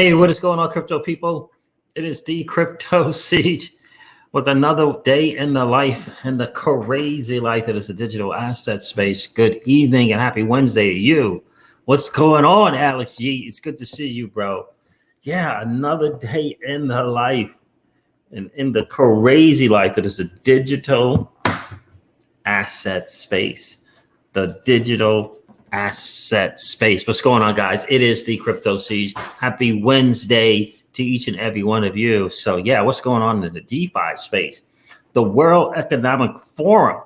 Hey, what is going on, crypto people? It is the Crypto Siege with another day in the life and the crazy life that is the digital asset space. Good evening and happy Wednesday to you. What's going on, Alex G? It's good to see you, bro. Yeah, another day in the life and in the crazy life that is the digital asset space. The digital asset space. What's going on, guys? It is the Crypto Siege. Happy Wednesday to each and every one of you. So yeah, what's going on in the DeFi space? The World Economic Forum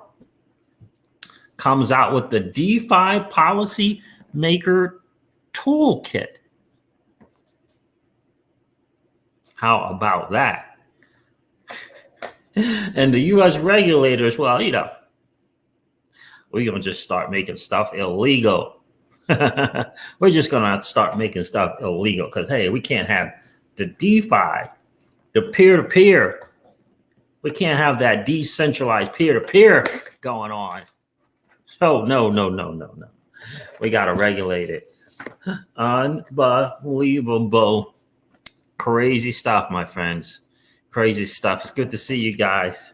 comes out with the DeFi Policy Maker Toolkit. How about that? And the US regulators, well, you know, we're going to just start making stuff illegal. We're just going to have to start making stuff illegal because, hey, we can't have the DeFi, the peer-to-peer. We can't have that decentralized peer-to-peer going on. So, no. We got to regulate it. Unbelievable. Crazy stuff, my friends. Crazy stuff. It's good to see you guys.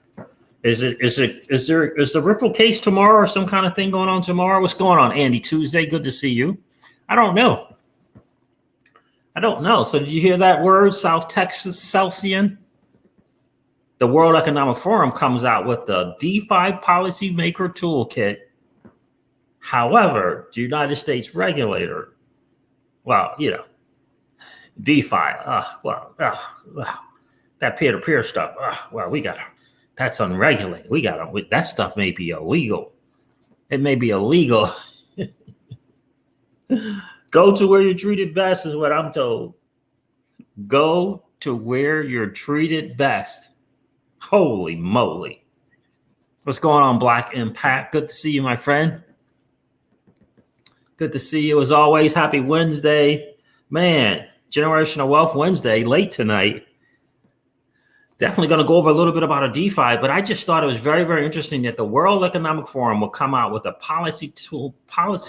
Is the Ripple case tomorrow or some kind of thing going on tomorrow? What's going on, Andy? Tuesday, good to see you. I don't know. So did you hear that word, South Texas Celsian? The World Economic Forum comes out with the DeFi Policy Maker Toolkit. However, the United States regulator, well, you know, DeFi, that peer-to-peer stuff, that's unregulated. That stuff may be illegal. It may be illegal. Go to where you're treated best is what I'm told. Go to where you're treated best. Holy moly. What's going on, Black Impact? Good to see you, my friend. Good to see you as always. Happy Wednesday. Man, Generational Wealth Wednesday, late tonight. Definitely going to go over a little bit about a DeFi, but I just thought it was very, very interesting that the World Economic Forum will come out with a policy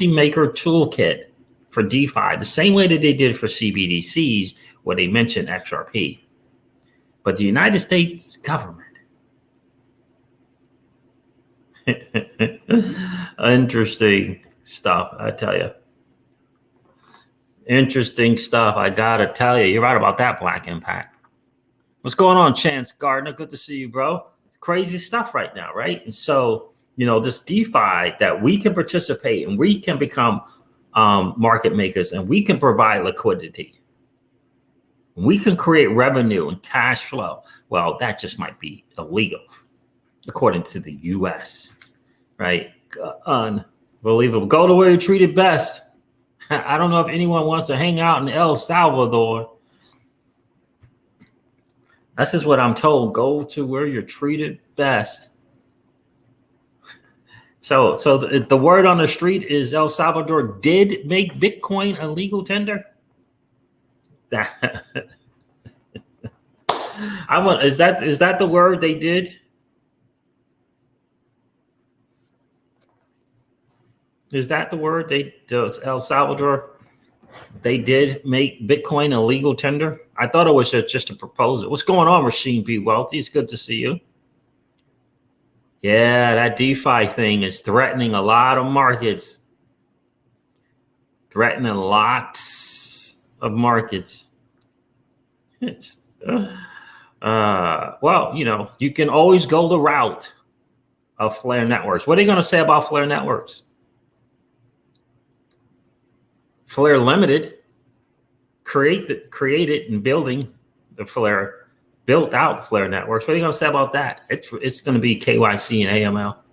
maker toolkit for DeFi, the same way that they did for CBDCs, where they mentioned XRP. But the United States government, interesting stuff, I tell you. Interesting stuff, I gotta tell you. You're right about that, Black Impact. What's going on, Chance Gardner? Good to see you, bro. Crazy stuff right now, right? And so, you know, this DeFi that we can participate and we can become market makers and we can provide liquidity. We can create revenue and cash flow. Well, that just might be illegal, according to the US, right? Unbelievable. Go to where you're treated best. I don't know if anyone wants to hang out in El Salvador. That's just what I'm told. Go to where you're treated best. So the word on the street is El Salvador did make Bitcoin a legal tender. Is that the word they did? Is that the word El Salvador? They did make Bitcoin a legal tender. I thought it was just a proposal. What's going on, Rasheen B. Wealthy? It's good to see you. Yeah, that DeFi thing is threatening a lot of markets. Threatening lots of markets. It's well, you know, you can always go the route of Flare Networks. What are they going to say about Flare Networks? Flare Limited created and building the Flare, built out Flare Networks. What are you going to say about that? It's going to be KYC and AML. What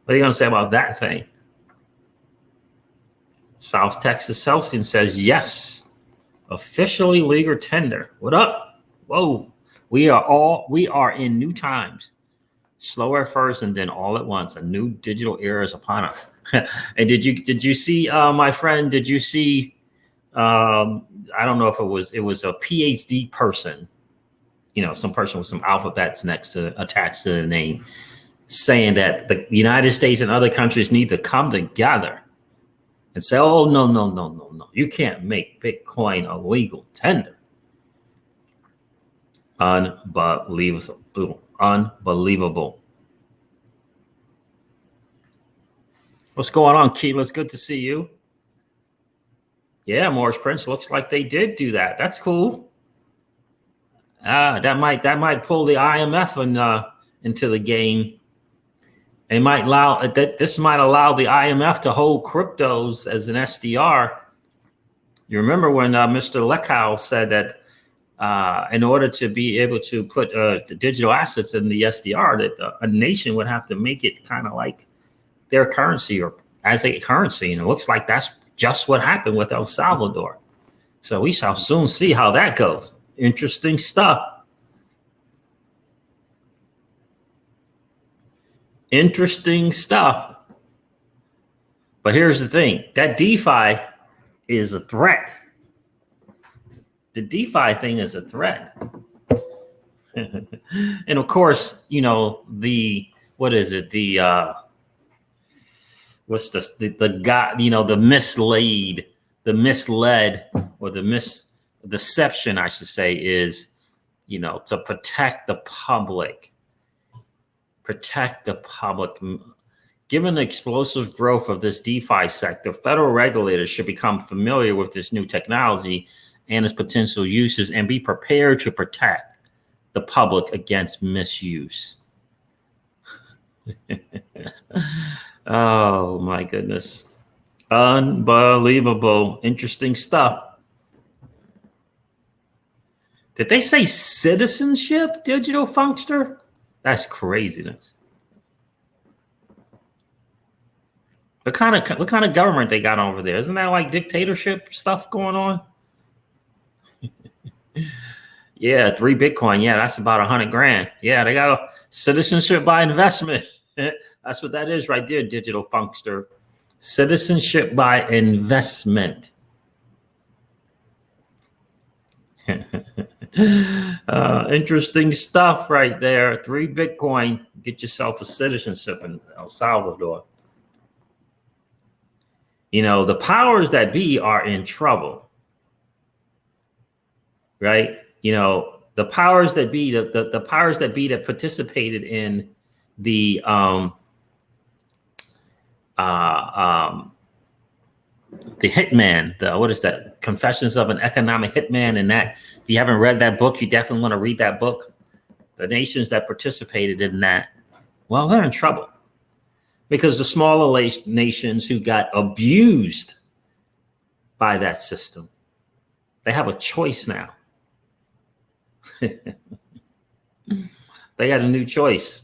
are you going to say about that thing? South Texas Celsian says yes, officially legal tender. What up? Whoa, we are in new times. Slower first and then all at once. A new digital era is upon us. And did you see my friend? Did you see? I don't know if it was a PhD person, you know, some person with some alphabets attached to the name, saying that the United States and other countries need to come together and say, oh, no. You can't make Bitcoin a legal tender. Unbelievable. Unbelievable. What's going on, Keela? It's good to see you. Yeah, Morris Prince, looks like they did do that. That's cool. That might pull the IMF into the game. They might allow that. This might allow the IMF to hold cryptos as an SDR. You remember when Mr. Lekow said that in order to be able to put the digital assets in the SDR, that a nation would have to make it kind of like their currency or as a currency. And it looks like that's just what happened with El Salvador. So we shall soon see how that goes. Interesting stuff. Interesting stuff. But here's the thing, that DeFi is a threat. The DeFi thing is a threat. And of course, you know, what is it? What's the guy, you know, the misled or the deception, I should say, is, you know, to protect the public. Given the explosive growth of this DeFi sector, federal regulators should become familiar with this new technology and its potential uses and be prepared to protect the public against misuse. Oh, my goodness. Unbelievable. Interesting stuff. Did they say citizenship, digital funkster? That's craziness. What kind of government they got over there? Isn't that like dictatorship stuff going on? Yeah, 3 Bitcoin. Yeah, that's about 100 grand. Yeah, they got a citizenship by investment. That's what that is right there, digital funkster. Citizenship by investment. Interesting stuff right there. 3 Bitcoin. Get yourself a citizenship in El Salvador. You know, the powers that be are in trouble, right? You know, the powers that be, the powers that be that participated in the Hitman, what is that? Confessions of an Economic Hitman. And that, if you haven't read that book, you definitely want to read that book. The nations that participated in that, well, they're in trouble because the smaller nations who got abused by that system, they have a choice now. They got a new choice.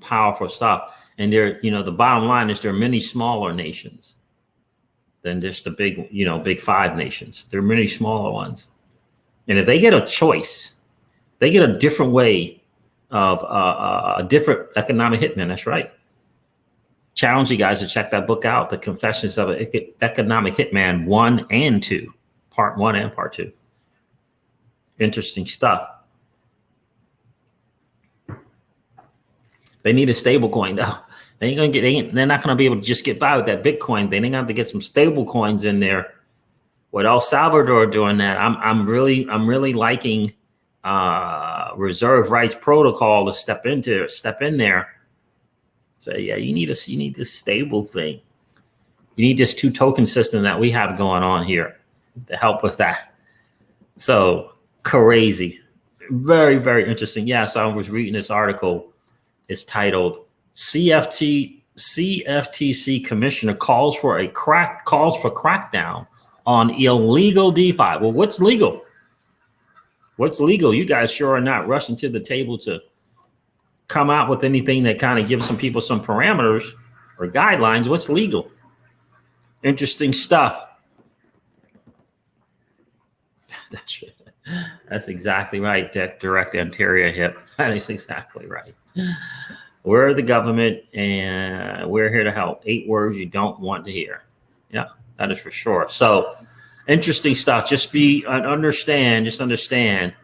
Powerful stuff. And there, you know, the bottom line is there are many smaller nations than just the big, you know, big 5 nations. There are many smaller ones. And if they get a choice, they get a different way of a different economic hitman. That's right. Challenge you guys to check that book out, The Confessions of an Economic Hitman 1 and 2, part 1 and part 2. Interesting stuff. They need a stable coin though. They're not gonna be able to just get by with that Bitcoin. They ain't gonna have to get some stable coins in there. With El Salvador doing that, I'm really liking reserve rights protocol to step in there. Say, yeah, you need this stable thing. You need this 2 token system that we have going on here to help with that. So crazy, very, very interesting. Yeah, so I was reading this article. It's titled CFTC Commissioner calls for crackdown on illegal DeFi. Well, what's legal? What's legal? You guys sure are not rushing to the table to come out with anything that kind of gives some people some parameters or guidelines. What's legal? Interesting stuff. That's exactly right. Direct anterior hip. That is exactly right. We're the government and we're here to help. 8 words you don't want to hear. Yeah, that is for sure. So interesting stuff. Just understand,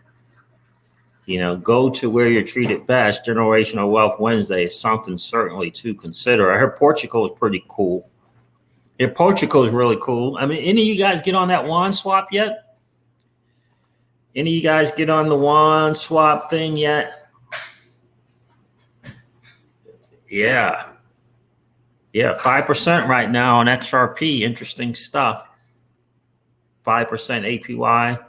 you know, go to where you're treated best. Generational Wealth Wednesday is something certainly to consider. I heard Portugal is pretty cool. Yeah, Portugal is really cool. I mean, any of you guys get on that WAN swap yet? Any of you guys get on the one swap thing yet? Yeah. Yeah, 5% right now on XRP. Interesting stuff. 5% APY.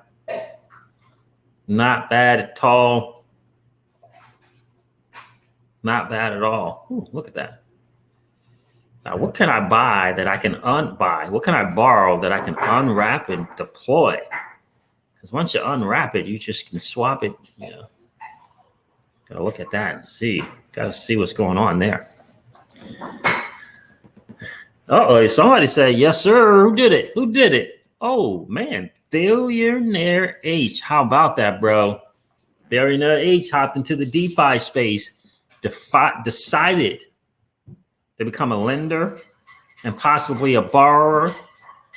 Not bad at all. Not bad at all. Ooh, look at that. Now, what can I buy that I can unbuy? What can I borrow that I can unwrap and deploy? Because once you unwrap it, you just can swap it. You know, gotta look at that and see. Gotta see what's going on there. Uh-oh, somebody said, yes, sir. Who did it? Who did it? Oh, man. Billionaire H. How about that, bro? Billionaire H hopped into the DeFi space, decided to become a lender and possibly a borrower,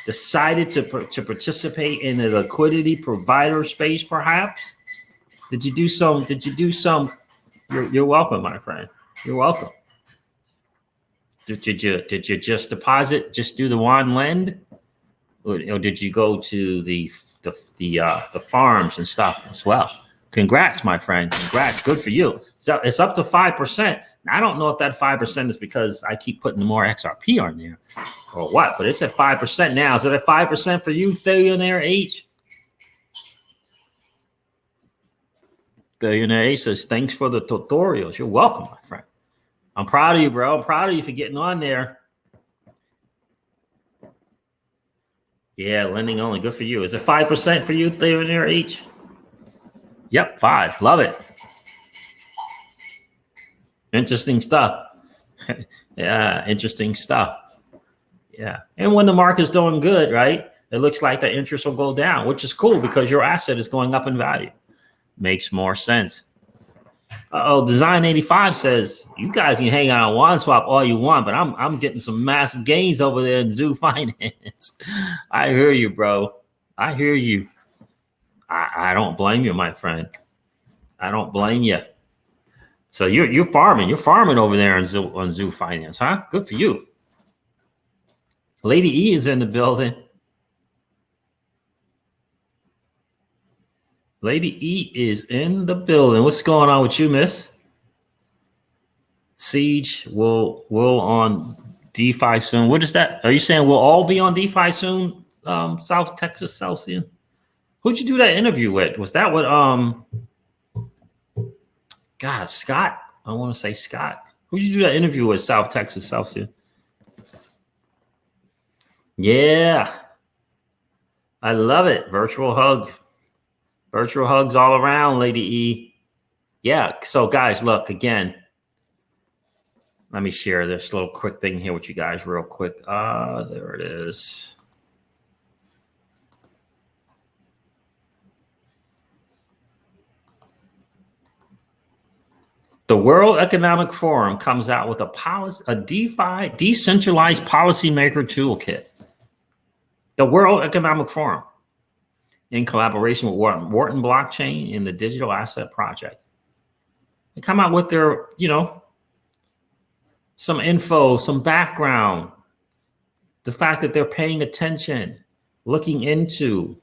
decided to participate in the liquidity provider space, perhaps. Did you do some? You're welcome, my friend. You're welcome. Did you just deposit? Just do the WanLend, or did you go to the farms and stuff as well? Congrats, my friend. Congrats. Good for you. So it's up to 5%. I don't know if that 5% is because I keep putting more XRP on there or what, but it's at 5% now. Is it at 5% for you, Billionaire H? Billionaire H says, thanks for the tutorials. You're welcome, my friend. I'm proud of you, bro. I'm proud of you for getting on there. Yeah, lending only. Good for you. Is it 5% for you, Billionaire H? Yep, 5. Love it. Interesting stuff. Yeah, interesting stuff. Yeah. And when the market's doing good, right, it looks like the interest will go down, which is cool because your asset is going up in value. Makes more sense. Design 85 says, you guys can hang out on OneSwap all you want, but I'm getting some massive gains over there in Zoo Finance. I hear you, bro. I hear you. I don't blame you, my friend. I don't blame you. So you're farming. You're farming over there on Zoo Finance, huh? Good for you. Lady E is in the building. Lady E is in the building. What's going on with you, miss? Siege will on DeFi soon. What is that? Are you saying we'll all be on DeFi soon? South Texas, Celsius. Who'd you do that interview with? Was that what God, Scott? I want to say Scott. Who'd you do that interview with, South Texas, Celsius? Yeah. I love it. Virtual hug. Virtual hugs all around, Lady E. Yeah. So, guys, look, again, let me share this little quick thing here with you guys real quick. There it is. The World Economic Forum comes out with a DeFi, decentralized policymaker toolkit. The World Economic Forum, in collaboration with Wharton Blockchain and the Digital Asset Project. They come out with their, some info, some background, the fact that they're paying attention, looking into.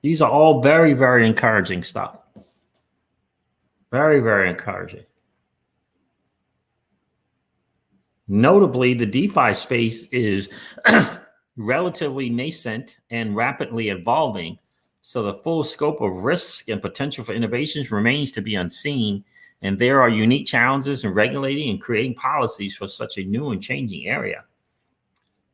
These are all very, very encouraging stuff. Very, very encouraging. Notably, the DeFi space is relatively nascent and rapidly evolving, so the full scope of risk and potential for innovations remains to be unseen, and there are unique challenges in regulating and creating policies for such a new and changing area.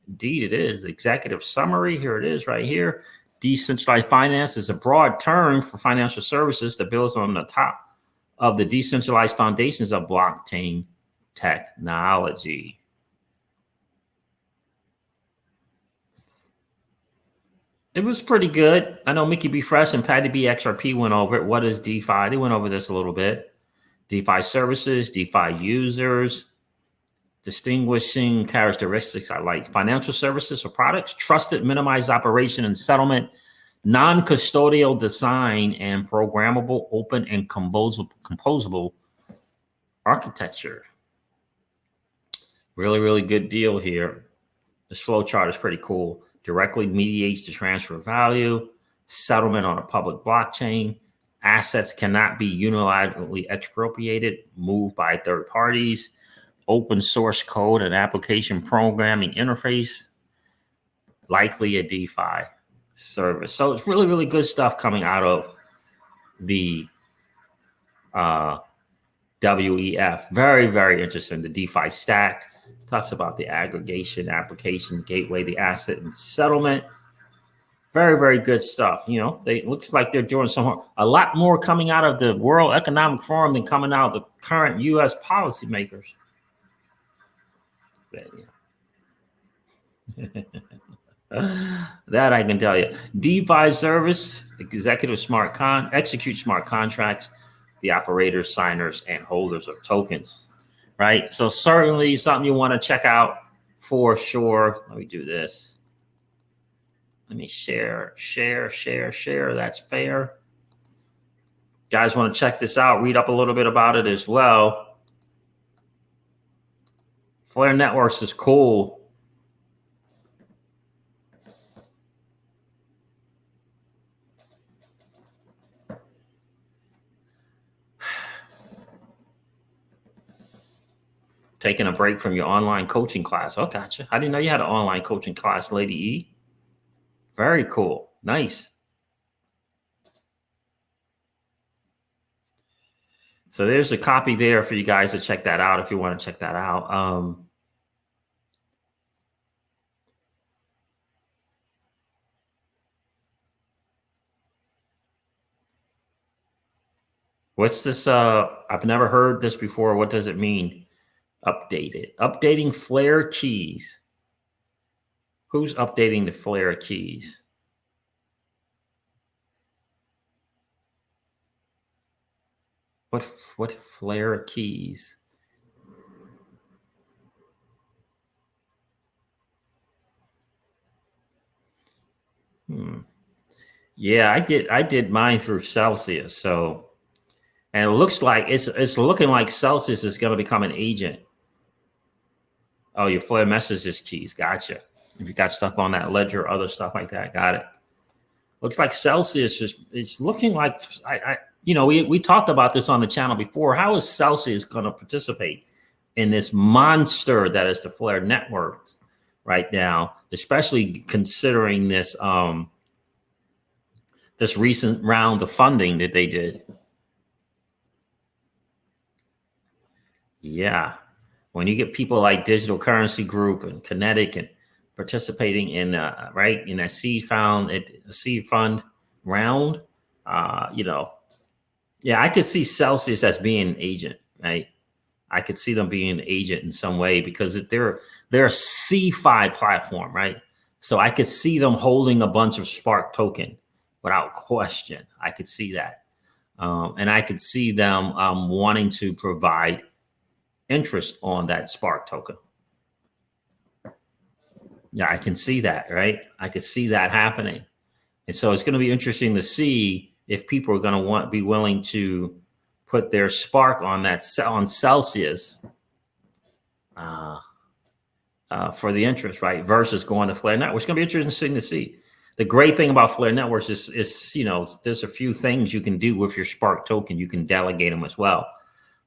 Indeed, it is. Executive summary, here it is right here. Decentralized finance is a broad term for financial services that builds on the top of the decentralized foundations of blockchain technology. It was pretty good. I know Mickey B. Fresh and Patty B. XRP went over it. What is DeFi? They went over this a little bit. DeFi services, DeFi users, distinguishing characteristics I like. Financial services or products, trusted, minimized operation and settlement, non-custodial design, and programmable, open, and composable architecture. Really, really good deal here. This flow chart is pretty cool. Directly mediates the transfer of value. settlement on a public blockchain. Assets cannot be unilaterally expropriated, moved by third parties. Open source code and application programming interface, likely a DeFi service. So it's really, really good stuff coming out of the WEF. Very, very interesting. The DeFi stack talks about the aggregation, application, gateway, the asset, and settlement. Very, very good stuff. You know, it looks like they're doing a lot more coming out of the World Economic Forum than coming out of the current U.S. policymakers. That I can tell you. DeFi service, execute smart contracts, the operators, signers, and holders of tokens. Right. So certainly something you want to check out for sure. Let me do this. Let me share. That's fair. Guys want to check this out, read up a little bit about it as well. Flare Networks is cool. Taking a break from your online coaching class. Oh, gotcha. I didn't know you had an online coaching class, Lady E. Very cool. Nice. So there's a copy there for you guys to check that out if you want to check that out. What's this? I've never heard this before. What does it mean? Updated. Updating Flare keys. Who's updating the Flare keys? What Flare keys? Yeah, I did mine through Celsius. So, and it looks like it's looking like Celsius is going to become an agent. Oh, your Flare messages keys. Gotcha. If you got stuff on that ledger, other stuff like that, got it. Looks like Celsius it's looking like we talked about this on the channel before. How is Celsius going to participate in this monster that is the Flare networks right now, especially considering this this recent round of funding that they did? Yeah. When you get people like Digital Currency Group and Kinetic and participating in in a seed fund round, yeah, I could see Celsius as being an agent, right? I could see them being an agent in some way because they're a CeFi platform, right? So I could see them holding a bunch of Spark token without question. I could see that, and I could see them wanting to provide interest on that Spark token. Yeah, I can see that, right? I could see that happening. And so it's going to be interesting to see if people are going to be willing to put their Spark on Celsius for the interest, right? Versus going to Flare Networks. It's going to be interesting to see. The great thing about Flare Networks is there's a few things you can do with your Spark token. You can delegate them as well.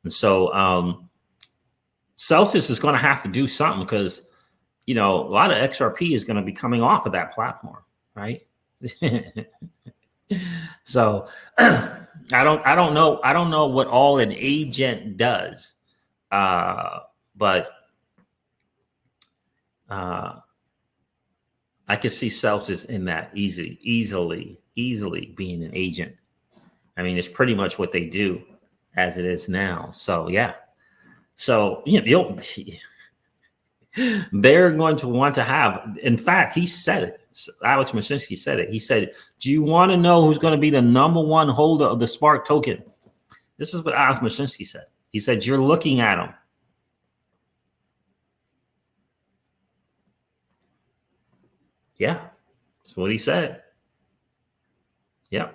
And so Celsius is going to have to do something because, a lot of XRP is going to be coming off of that platform, right? So I don't know what all an agent does, but I could see Celsius in that easily being an agent. I mean, it's pretty much what they do as it is now. So yeah. So they're going to want to have. In fact, he said it. Alex Mashinsky said it. He said, "Do you want to know who's going to be the #1 holder of the Spark token?" This is what Alex Mashinsky said. He said, "You're looking at him." Yeah, that's what he said. Yeah.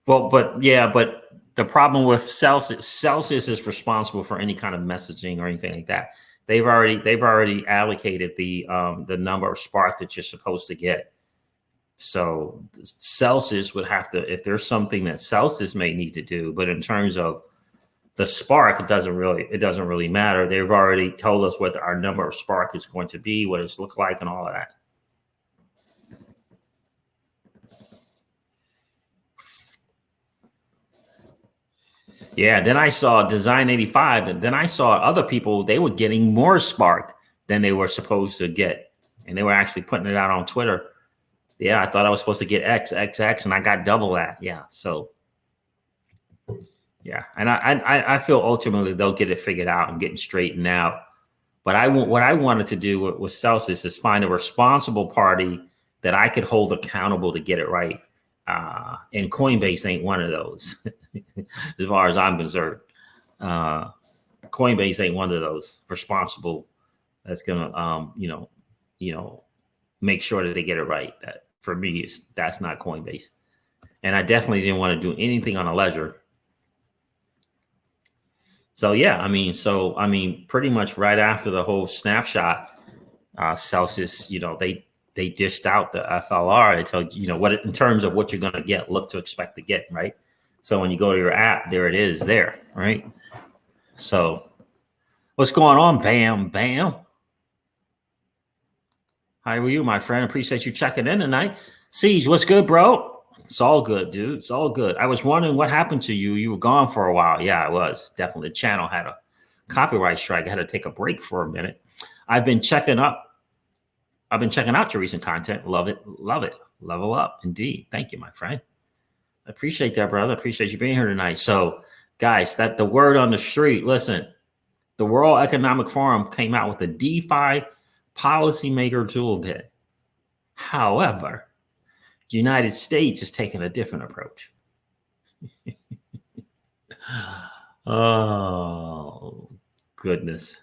Well, but the problem with Celsius is responsible for any kind of messaging or anything like that. They've already allocated the number of spark that you're supposed to get. So Celsius would have to, if there's something that Celsius may need to do, but in terms of the spark, it doesn't really matter. They've already told us what our number of spark is going to be, what it's look like, and all of that. Yeah, then I saw Design 85, and then I saw other people, they were getting more spark than they were supposed to get. And they were actually putting it out on Twitter. Yeah, I thought I was supposed to get XXX, and I got double that. Yeah, so yeah, and I feel ultimately they'll get it figured out and getting straightened out. But what I wanted to do with Celsius is find a responsible party that I could hold accountable to get it right. And Coinbase ain't one of those, as far as I'm concerned. Coinbase ain't one of those responsible that's gonna make sure that they get it right. That for me that's not Coinbase. And I definitely didn't want to do anything on a ledger. So yeah, I mean, pretty much right after the whole snapshot, Celsius, they dished out the FLR. They tell you, what in terms of what you're going to get, look to expect to get, right? So when you go to your app, there it is, there, right? So what's going on? Bam, bam. How are you, my friend? Appreciate you checking in tonight. Siege, what's good, bro? It's all good, dude. It's all good. I was wondering what happened to you. You were gone for a while. Yeah, I was. Definitely. The channel had a copyright strike. I had to take a break for a minute. I've been checking out your recent content. Love it. Love it. Level up. Indeed. Thank you, my friend. I appreciate that, brother. I appreciate you being here tonight. So, guys, that the word on the street, listen, the World Economic Forum came out with a DeFi policymaker toolkit. However, the United States is taking a different approach. Oh, goodness.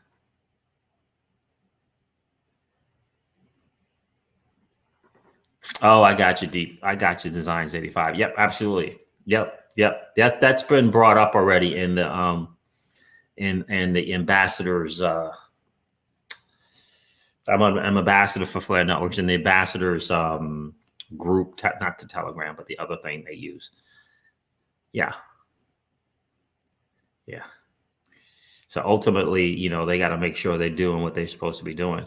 Oh, I got you, Deep. I got you, Designs 85. Yep, absolutely. Yep. That's been brought up already in the in the ambassadors. I'm ambassador for Flare Networks, and the ambassadors group, not the Telegram, but the other thing they use. Yeah. So ultimately, they got to make sure they're doing what they're supposed to be doing.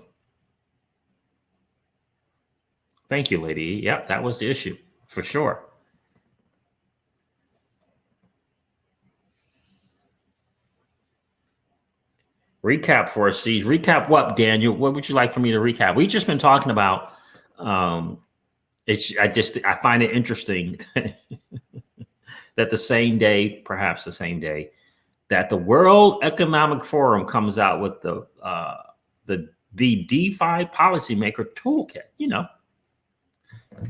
Thank you, Lady. Yep, that was the issue for sure. Recap for us, Siege. Recap what, Daniel? What would you like for me to recap? We've just been talking about. I find it interesting that the same day, that the World Economic Forum comes out with the DeFi policymaker toolkit.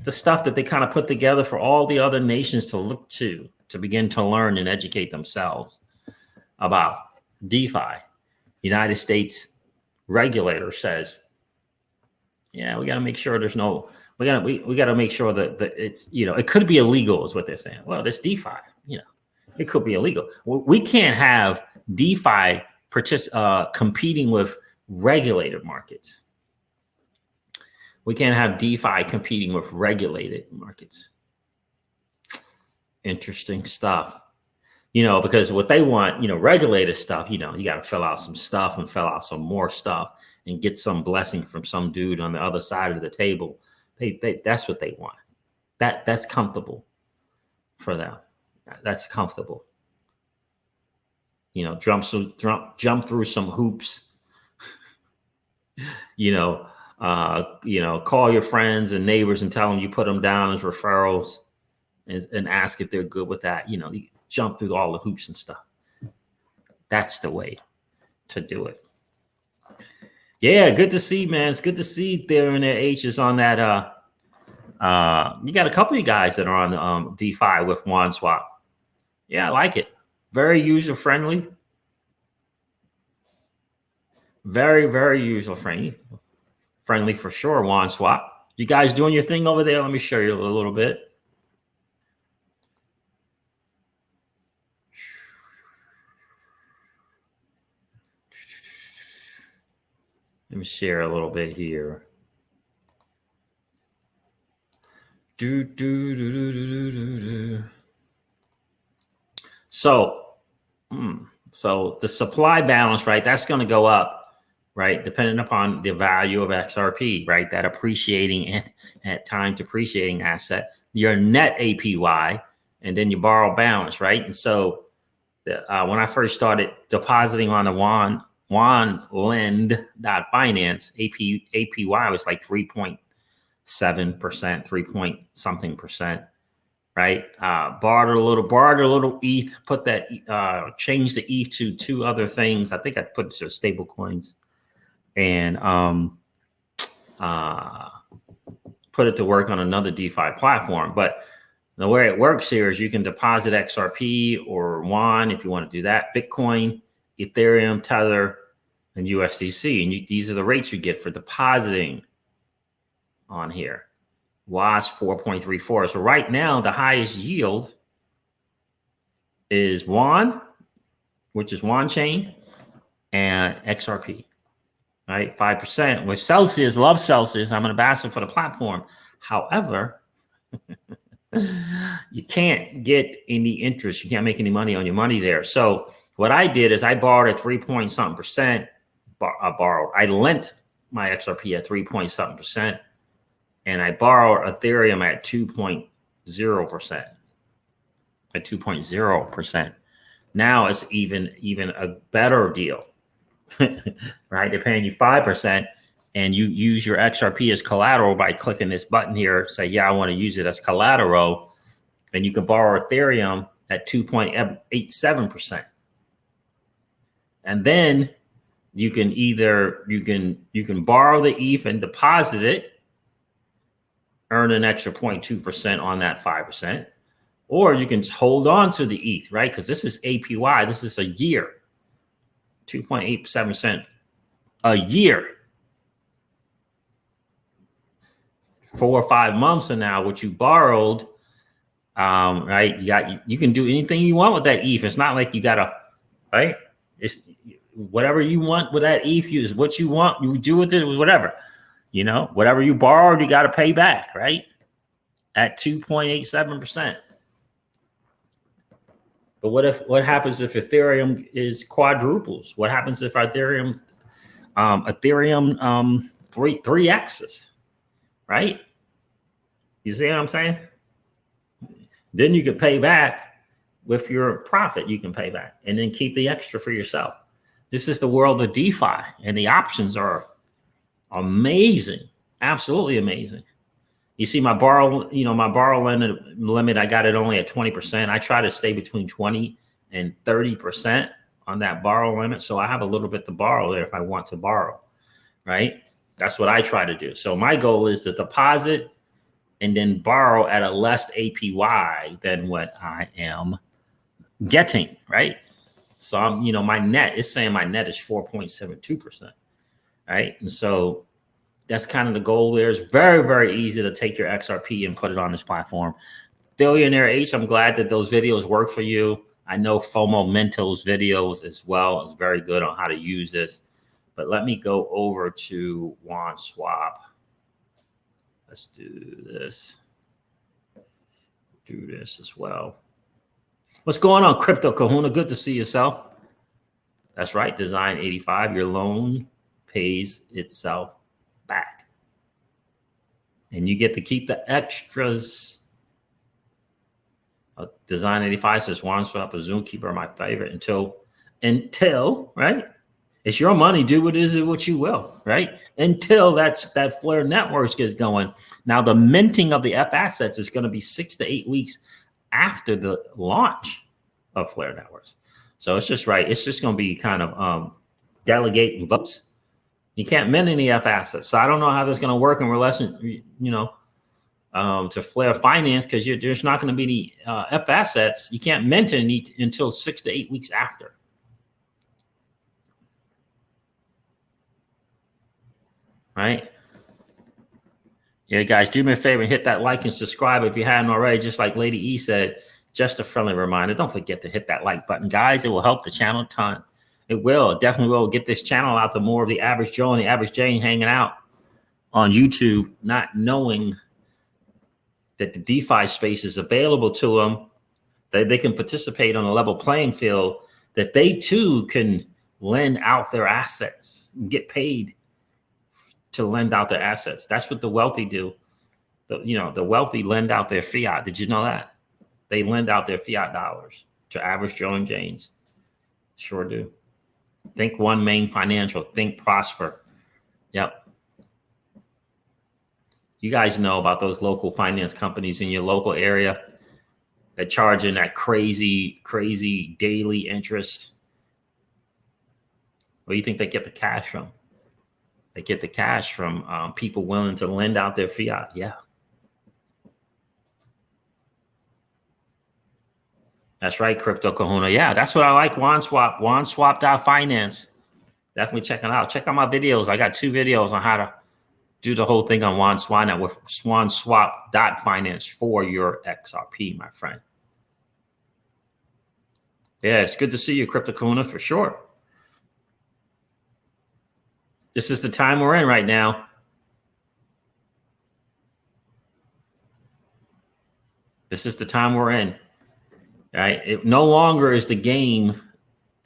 The stuff that they kind of put together for all the other nations to look to begin to learn and educate themselves about DeFi. United States regulator says, yeah, we got to make sure we got to make sure that it's, it could be illegal is what they're saying. Well, this DeFi, it could be illegal. We can't have DeFi competing with regulated markets. We can't have DeFi competing with regulated markets. Interesting stuff. Because what they want, regulated stuff, you got to fill out some stuff and fill out some more stuff and get some blessing from some dude on the other side of the table. That's what they want. That's comfortable for them. That's comfortable. Jump through some hoops. Call your friends and neighbors and tell them you put them down as referrals and ask if they're good with that. You jump through all the hoops and stuff. That's the way to do it. Yeah, good to see, man. It's good to see there in their H's on that. You got a couple of guys that are on the DeFi with WanSwap. Yeah, I like it. Very user friendly. Very, very user friendly. Friendly for sure, WanSwap. You guys doing your thing over there? Let me show you a little bit. Let me share a little bit here. So the supply balance, right? That's going to go up, right? Depending upon the value of XRP, right? That appreciating and at times depreciating asset, your net APY, and then your borrow balance, right? And so when I first started depositing on the WanLend.finance, APY was like 3.7%, 3 point something percent, right? Borrowed a little ETH, put that, changed the ETH to 2 other things. I think I put to stable coins and put it to work on another DeFi platform. But the way it works here is you can deposit XRP or WAN if you want to do that, Bitcoin, Ethereum, Tether, and USDC. And these are the rates you get for depositing on here. WAS 4.34. So right now, the highest yield is WAN, which is WAN chain, and XRP, right? 5%. With Celsius, love Celsius. I'm an ambassador for the platform. However, you can't get any interest. You can't make any money on your money there. So what I did is I borrowed at 3 point something percent. I lent my XRP at 3 point something percent. And I borrowed Ethereum at 2.0%. At 2.0%. Now it's even a better deal, right? They're paying you 5%, and you use your XRP as collateral by clicking this button here. Say, yeah, I want to use it as collateral, and you can borrow Ethereum at 2.87%. And then you can borrow the ETH and deposit it, earn an extra 0.2% on that 5%, or you can hold on to the ETH, right? Because this is APY. This is a year, 2.87% a year. 4 or 5 months from now, what you borrowed, right? You can do anything you want with that ETH. It's not like you gotta, right? It's whatever you want with that ETH is what you want. You do with it, whatever. You know, whatever you borrowed, you got to pay back, right? At 2.87%. But what happens if Ethereum is quadruples? What happens if Ethereum 3x's, right? You see what I'm saying? Then you can pay back with your profit. You can pay back and then keep the extra for yourself. This is the world of DeFi, and the options are absolutely amazing. You see my borrow limit, I got it only at 20%. I try to stay between 20 and 30% on that borrow limit. So I have a little bit to borrow there if I want to borrow, right? That's what I try to do. So my goal is to deposit and then borrow at a less APY than what I am getting, right? So my net is saying my net is 4.72%. Right. And so that's kind of the goal there. It's very, very easy to take your XRP and put it on this platform. Billionaire H, I'm glad that those videos work for you. I know FOMO Mento's videos as well is very good on how to use this. But let me go over to WanSwap. Let's do this. Do this as well. What's going on, Crypto Kahuna? Good to see yourself. That's right. Design 85. Your loan pays itself back, and you get to keep the extras. Design 85 says WanSwap, a Zoomkeeper, my favorite until right. It's your money. Do what you will, right? Until that Flare Networks gets going. Now the minting of the F assets is going to be 6 to 8 weeks after the launch of Flare Networks. So it's just right. It's just going to be kind of delegating votes. You can't mint any F assets. So I don't know how that's going to work in relation, to Flare Finance, because there's not going to be any F assets. You can't mint any until 6 to 8 weeks after. Right? Yeah, guys, do me a favor and hit that like and subscribe if you hadn't already. Just like Lady E said, just a friendly reminder. Don't forget to hit that like button, guys. It will help the channel a ton. It will. It definitely will get this channel out to more of the average Joe and the average Jane hanging out on YouTube, not knowing that the DeFi space is available to them, that they can participate on a level playing field, that they too can lend out their assets and get paid to lend out their assets. That's what the wealthy do. The wealthy lend out their fiat. Did you know that? They lend out their fiat dollars to average Joe and Janes. Sure do. Think One Main Financial. Think Prosper. Yep. You guys know about those local finance companies in your local area that charging that crazy daily interest. Where do you think they get the cash from? They get the cash from people willing to lend out their fiat. Yeah. That's right, Crypto Kahuna. Yeah, that's what I like. WanSwap, WanSwap.finance. Definitely check it out. Check out my videos. I got 2 videos on how to do the whole thing on WanSwap with WanSwap.finance for your XRP, my friend. Yeah, it's good to see you, Crypto Kahuna, for sure. This is the time we're in right now. This is the time we're in. Right? It no longer is the game,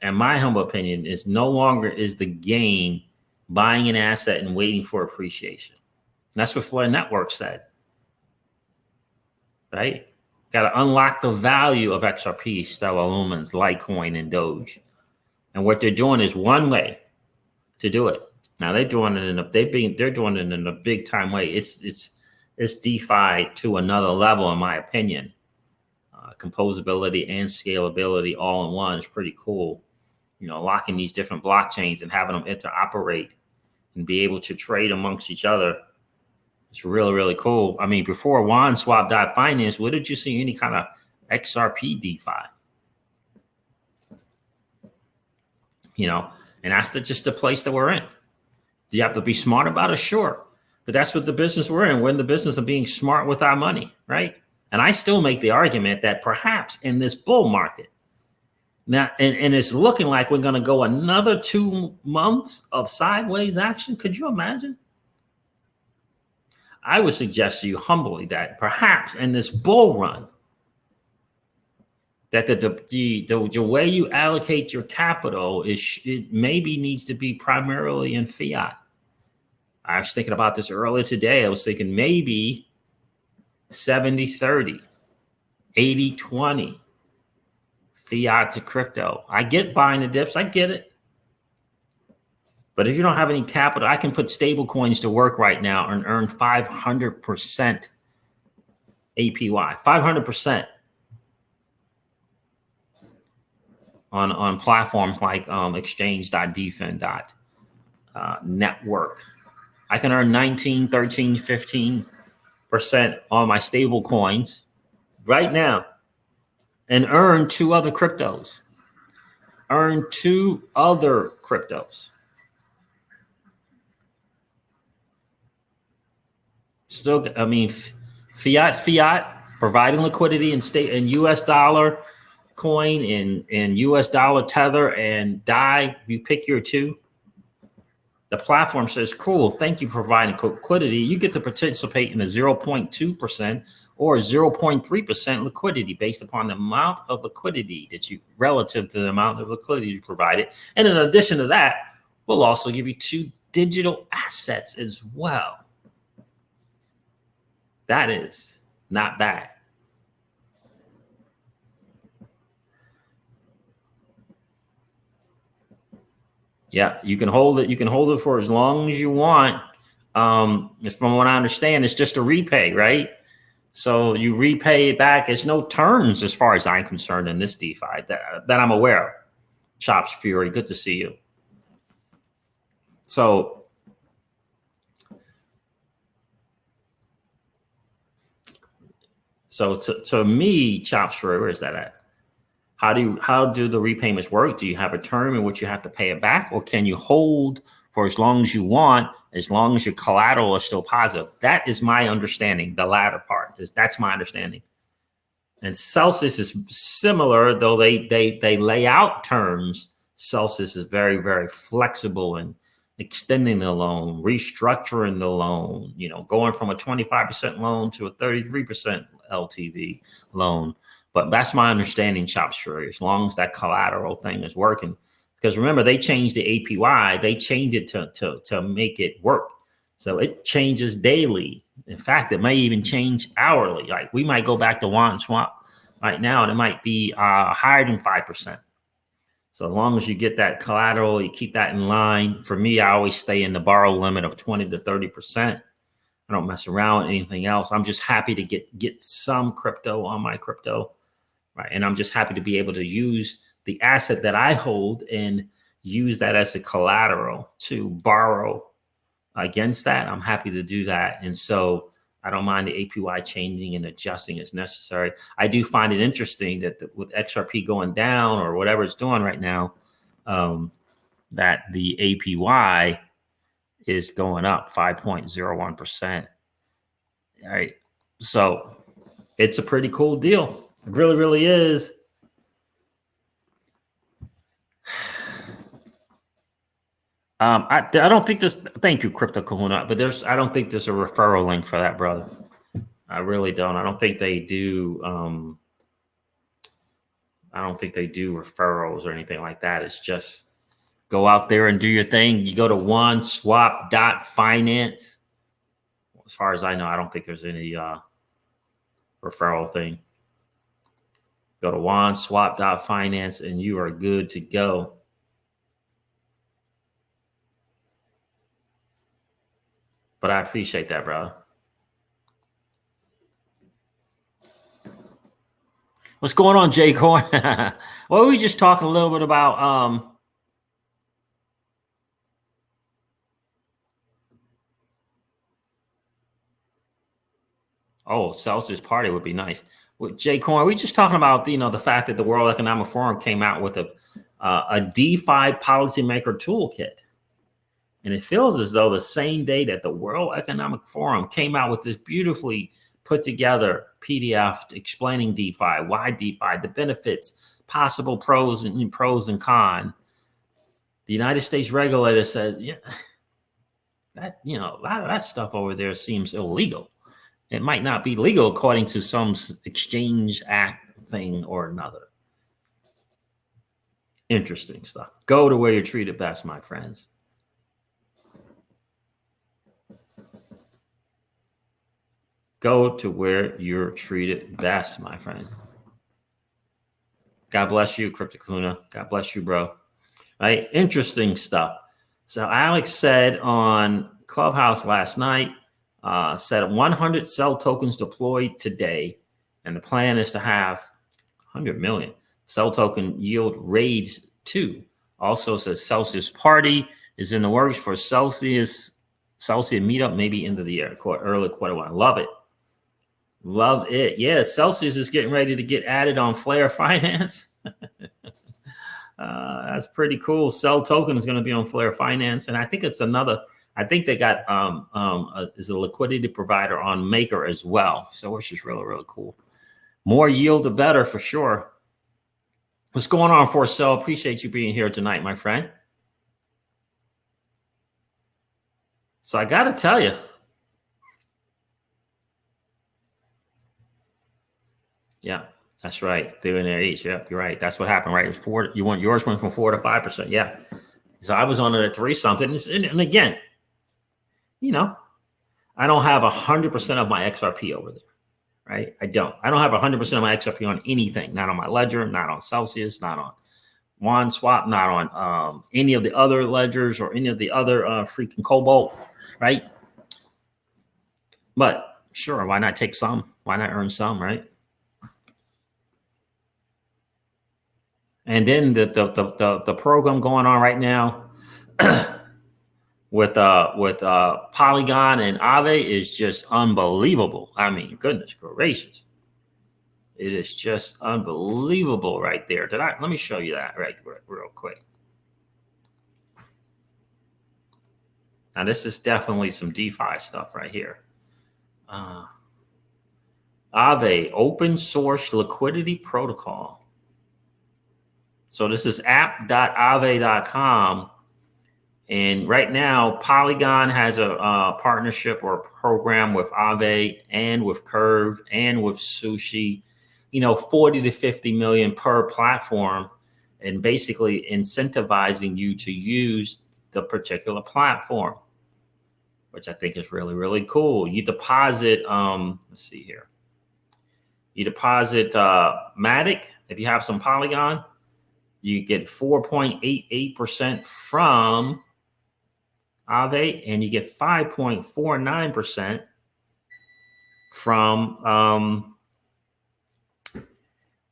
in my humble opinion, is no longer is the game buying an asset and waiting for appreciation. And that's what Flare Network said. Right? Got to unlock the value of XRP, Stellar Lumens, Litecoin, and Doge. And what they're doing is one way to do it. Now they're doing it in a big time way. It's DeFi to another level, in my opinion. Composability and scalability all in one is pretty cool. Locking these different blockchains and having them interoperate and be able to trade amongst each other. It's really, really cool. I mean, before WanSwap.finance, where did you see any kind of XRP DeFi? And that's just the place that we're in. Do you have to be smart about it? Sure. But that's what the business we're in. We're in the business of being smart with our money, right? And I still make the argument that perhaps in this bull market, now, and it's looking like we're going to go another 2 months of sideways action. Could you imagine? I would suggest to you humbly that perhaps in this bull run, that the way you allocate your capital it maybe needs to be primarily in fiat. I was thinking about this earlier today. I was thinking maybe 70-30, 80-20, fiat to crypto. I get buying the dips. I get it. But if you don't have any capital, I can put stable coins to work right now and earn 500% APY, 500% on platforms like exchange.defin.network. I can earn 19, 13, 15% on my stable coins right now and earn 2 other cryptos. Still, I mean, fiat, providing liquidity in US dollar coin and US dollar tether and DAI, you pick your 2. The platform says, cool, thank you for providing liquidity. You get to participate in a 0.2% or 0.3% liquidity based upon the amount of liquidity that you, relative to the amount of liquidity you provided. And in addition to that, we'll also give you 2 digital assets as well. That is not bad. Yeah, you can hold it. You can hold it for as long as you want. From what I understand, it's just a repay, right? So you repay it back. There's no terms as far as I'm concerned in this DeFi that I'm aware of. Chops Fury, good to see you. So to me, Chops Fury, where is that at? How do the repayments work? Do you have a term in which you have to pay it back, or can you hold for as long as you want, as long as your collateral is still positive? That is my understanding. The latter part that's my understanding. And Celsius is similar, though they lay out terms Celsius is very, very flexible in extending the loan, restructuring the loan, going from a 25% loan to a 33% LTV loan. But that's my understanding, Shopstree, as long as that collateral thing is working. Because remember, they changed the APY. They changed it to make it work. So it changes daily. In fact, it may even change hourly. Like we might go back to WanLend swap right now, and it might be higher than 5%. So as long as you get that collateral, you keep that in line. For me, I always stay in the borrow limit of 20 to 30%. I don't mess around with anything else. I'm just happy to get some crypto on my crypto, right? And I'm just happy to be able to use the asset that I hold and use that as a collateral to borrow against that. I'm happy to do that. And so I don't mind the APY changing and adjusting as necessary. I do find it interesting that with XRP going down or whatever it's doing right now, that the APY is going up 5.01%. All right. So it's a pretty cool deal. It really, really is. I don't think this. Thank you, Crypto Kahuna. But I don't think there's a referral link for that, brother. I really don't. I don't think they do. I don't think they do referrals or anything like that. It's just go out there and do your thing. You go to OneSwap.finance. As far as I know, I don't think there's any referral thing. Go to OneSwap.finance and you are good to go. But I appreciate that, brother. What's going on, J Coin? Well, we just talking a little bit about Celsius party would be nice. With J Coin, we just talking about the fact that the World Economic Forum came out with a DeFi policymaker toolkit. And it feels as though the same day that the World Economic Forum came out with this beautifully put together PDF explaining DeFi, why DeFi, the benefits, possible pros and cons, the United States regulator said, yeah, that a lot of that stuff over there seems illegal. It might not be legal according to some exchange act thing or another. Interesting stuff. Go to where you're treated best, my friends. Go to where you're treated best, my friend. God bless you, Crypto Kahuna. God bless you, bro. Right? Interesting stuff. So Alex said on Clubhouse last night, said 100 cell tokens deployed today. And the plan is to have 100 million cell token yield raised too. Also says Celsius party is in the works for Celsius meetup, maybe end of the year, early quarter one. Love it. Love it. Yeah, Celsius is getting ready to get added on Flare Finance. That's pretty cool. Cell token is going to be on Flare Finance. And I think it's another, I think they got is a liquidity provider on Maker as well. So which is really, really cool. More yield, the better for sure. What's going on, For Cell? Appreciate you being here tonight, my friend. So I got to tell you, yeah, that's right. They're in there each. Yep, you're right. That's what happened, right? It was 4. Yours went from 4 to 5%. Yeah. So I was on it at 3 something. And again, I don't have 100% of my XRP over there, right? I don't have 100% of my XRP on anything. Not on my ledger, not on Celsius, not on OneSwap, not on any of the other ledgers or any of the other freaking Cobalt, right? But sure, why not take some? Why not earn some, right? And then the program going on right now with Polygon and Aave is just unbelievable. I mean, goodness gracious. It is just unbelievable right there. Let me show you that real quick. Now this is definitely some DeFi stuff right here. Aave, open source liquidity protocol. So this is app.aave.com. And right now, Polygon has a partnership or a program with Aave and with Curve and with Sushi, 40 to 50 million per platform, and basically incentivizing you to use the particular platform, which I think is really, really cool. You deposit, let's see here. You deposit Matic. If you have some Polygon, you get 4.88% from Aave, and you get 5.49% from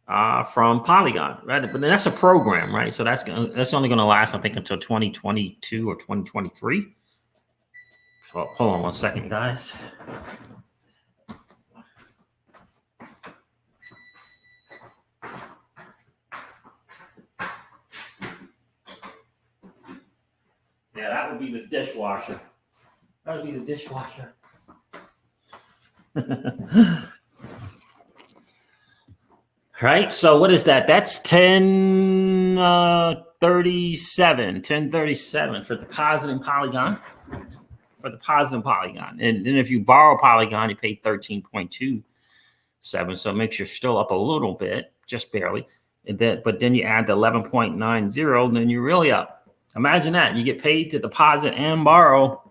Polygon, right? But that's a program, right? So that's only going to last, I think, until 2022 or 2023. So hold on one second, guys. Yeah, that would be the dishwasher. That would be the dishwasher. Right. So what is that? That's 1037 for depositing Polygon. For depositing Polygon. And then if you borrow Polygon, you pay 13.27. So it makes you still up a little bit, just barely. But then you add the 11.90, and then you're really up. Imagine that. You get paid to deposit and borrow.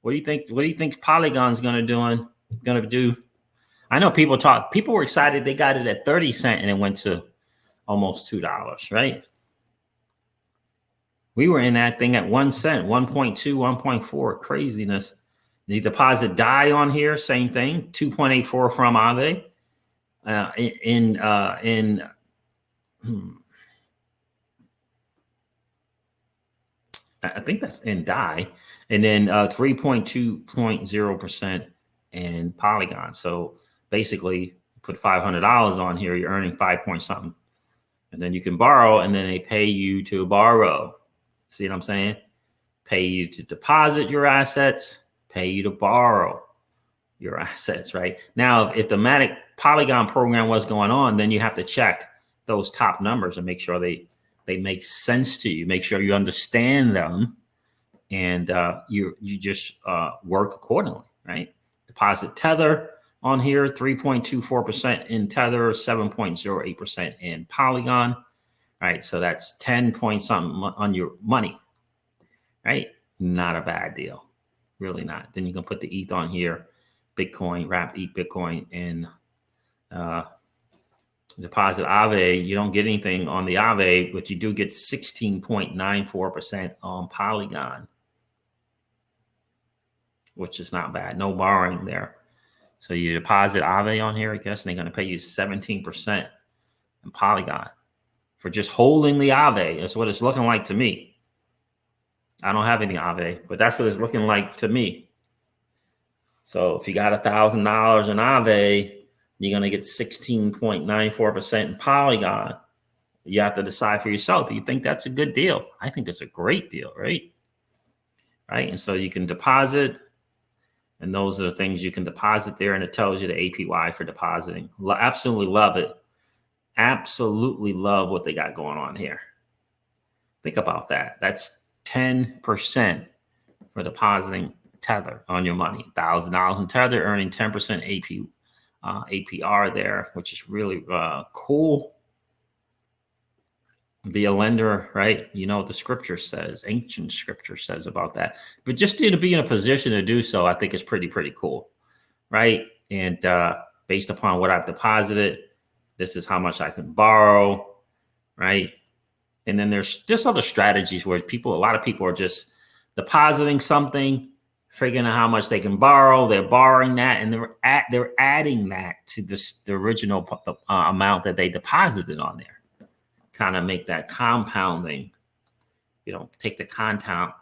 What do you think? What do you think Polygon's gonna do? I know people were excited. They got it at 30 cents and it went to almost $2, right? We were in that thing at 1 cent, 1.2, 1.4, craziness. The deposit DAI on here, same thing, 2.84 from Aave. I think that's in DAI, and then 3.2% in Polygon. So basically, put $500 on here, you're earning 5 point something, and then you can borrow, and then they pay you to borrow. See what I'm saying? Pay you to deposit your assets, pay you to borrow your assets. Right now, if the Matic Polygon program was going on, then you have to check those top numbers and make sure they make sense to you. Make sure you understand them, and you just work accordingly, right? Deposit Tether on here, 3.24% in Tether, 7.08% in Polygon, right? So that's 10 point something on your money, right? Not a bad deal, really not. Then you can put the ETH on here, Bitcoin, wrap ETH Bitcoin, and deposit Aave. You don't get anything on the Aave, but you do get 16.94% on Polygon, which is not bad. No borrowing there. So you deposit Aave on here, I guess, and they're going to pay you 17% in Polygon for just holding the Aave. That's what it's looking like to me. I don't have any Aave, but that's what it's looking like to me. So if you got $1,000 in Aave, you're going to get 16.94% in Polygon. You have to decide for yourself. Do you think that's a good deal? I think it's a great deal, right? Right. And so you can deposit, and those are the things you can deposit there. And it tells you the APY for depositing. Absolutely love it. Absolutely love what they got going on here. Think about that. That's 10% for depositing Tether on your money. $1,000 in Tether, earning 10% APR there, which is really cool. Be a lender, right? You know what the scripture says, ancient scripture says about that. But just to be in a position to do so, I think is pretty cool, right? And based upon what I've deposited, this is how much I can borrow, right? And then there's just other strategies where a lot of people are just depositing something, figuring out how much they can borrow. They're borrowing that, and they're adding that to the original amount that they deposited on there. Kind of make that compounding, take the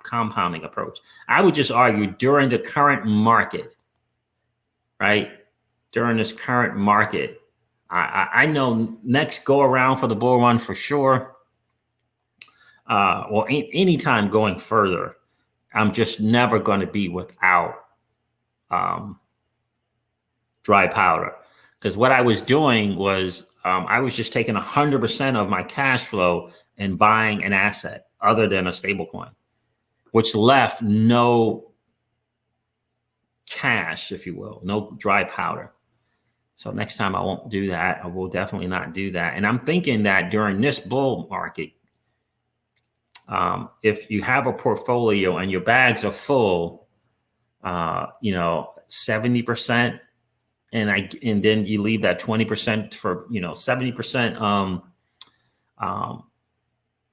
compounding approach. I would just argue during the current market, right? During this current market, I know next go around for the bull run for sure, or anytime going further, I'm just never going to be without dry powder. Because what I was doing was I was just taking 100% of my cash flow and buying an asset other than a stable coin, which left no cash, if you will, no dry powder. So next time I won't do that. I will definitely not do that. And I'm thinking that during this bull market, if you have a portfolio and your bags are full, 70%, and then you leave that 20% for 70%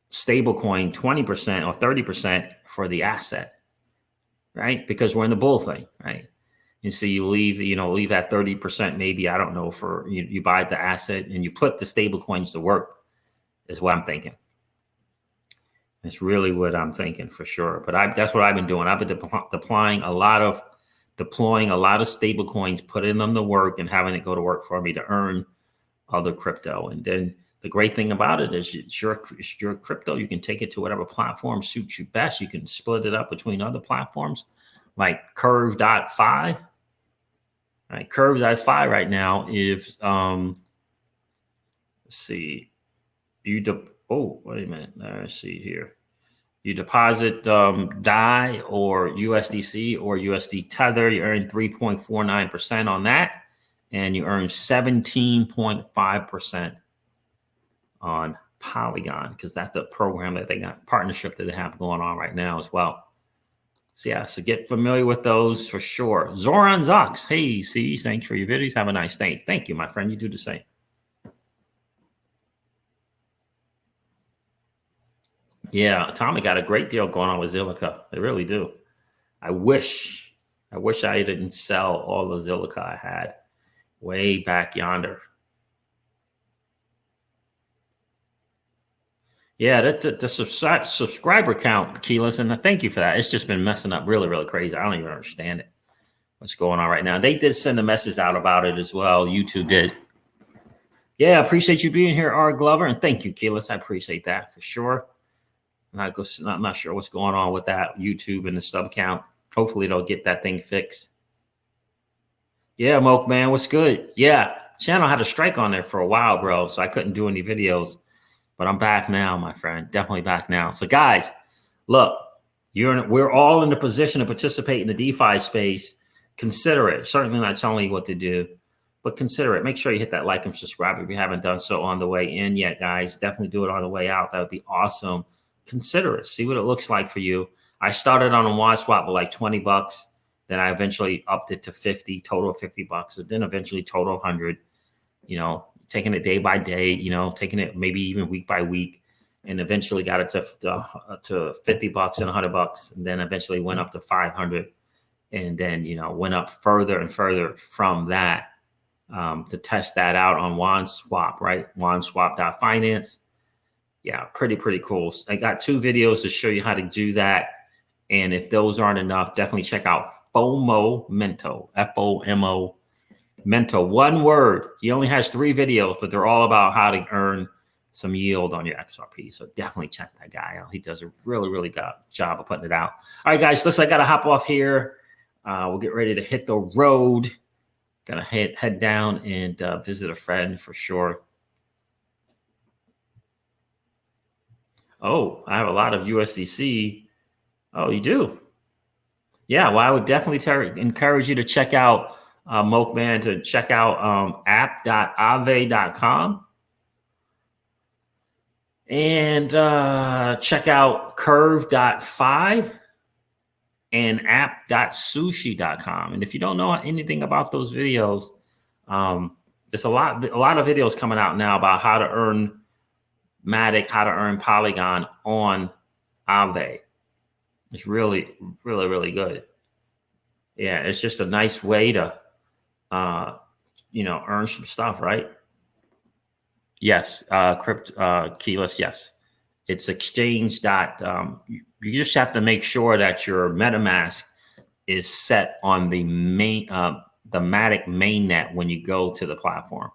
stable coin, 20% or 30% for the asset, right? Because we're in the bull thing, right? And so you leave that 30%, maybe, I don't know, for you buy the asset and you put the stable coins to work, is what I'm thinking. It's really what I'm thinking for sure. But that's what I've been doing. I've been deploying a lot of stable coins, putting them to work and having it go to work for me to earn other crypto. And then the great thing about it is it's your crypto. You can take it to whatever platform suits you best. You can split it up between other platforms like Curve.fi. Right, Curve.fi right now is let's see, wait a minute. Let's see here. You deposit DAI or USDC or USD Tether, you earn 3.49% on that, and you earn 17.5% on Polygon, because that's the program that they got, partnership that they have going on right now as well. So yeah, so get familiar with those for sure. Zoran Zox, hey, see, thanks for your videos. Have a nice day. Thank you, my friend. You do the same. Yeah, Tommy got a great deal going on with Zilliqa. They really do. I wish I didn't sell all the Zilliqa I had way back yonder. Yeah, the subscriber count, Keyless, and thank you for that. It's just been messing up really, really crazy. I don't even understand it. What's going on right now? They did send a message out about it as well. YouTube did. Yeah, appreciate you being here, R. Glover, and thank you, Keyless. I appreciate that for sure. I'm not sure what's going on with that YouTube and the sub count. Hopefully they'll get that thing fixed. Yeah, Moke, man, what's good? Yeah, channel had a strike on there for a while, bro, so I couldn't do any videos. But I'm back now, my friend. Definitely back now. So guys, look, we're all in the position to participate in the DeFi space. Consider it. Certainly not telling you what to do, but consider it. Make sure you hit that like and subscribe if you haven't done so on the way in yet, guys. Definitely do it on the way out. That would be awesome. Consider it. See what it looks like for you. I started on a WanSwap with like $20. Then I eventually upped it to 50, total of $50. And then eventually total 100, taking it day by day, taking it maybe even week by week, and eventually got it to $50 and $100, and then eventually went up to 500, and then went up further and further from that to test that out on WanSwap, right? WanSwap.finance. Yeah, pretty cool. I got 2 videos to show you how to do that, and if those aren't enough, definitely check out FOMO Mento, FOMO. Mento, one word. He only has 3 videos, but they're all about how to earn some yield on your XRP. So definitely check that guy out. He does a really, really good job of putting it out. All right, guys, looks like I got to hop off here. We'll get ready to hit the road. Got to head down and visit a friend for sure. Oh, I have a lot of USDC. Oh, you do? Yeah, well, I would definitely encourage you to check out Moke, man, to check out app.aave.com and check out curve.fi and app.sushi.com. And if you don't know anything about those videos, there's a lot of videos coming out now about how to earn Matic, how to earn Polygon on Aave. It's really, really, really good. Yeah, it's just a nice way to earn some stuff, right? Yes, keyless, yes. It's exchange dot. You just have to make sure that your MetaMask is set on the Matic mainnet when you go to the platform.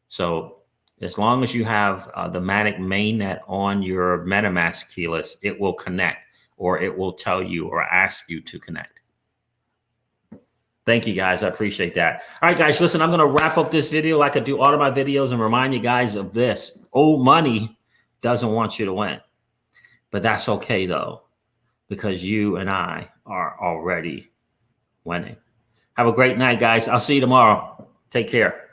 So as long as you have the Matic mainnet on your MetaMask keyless, it will connect, or it will tell you or ask you to connect. Thank you, guys. I appreciate that. All right, guys, listen, I'm going to wrap up this video like I do all of my videos and remind you guys of this. Old money doesn't want you to win. But that's okay, though, because you and I are already winning. Have a great night, guys. I'll see you tomorrow. Take care.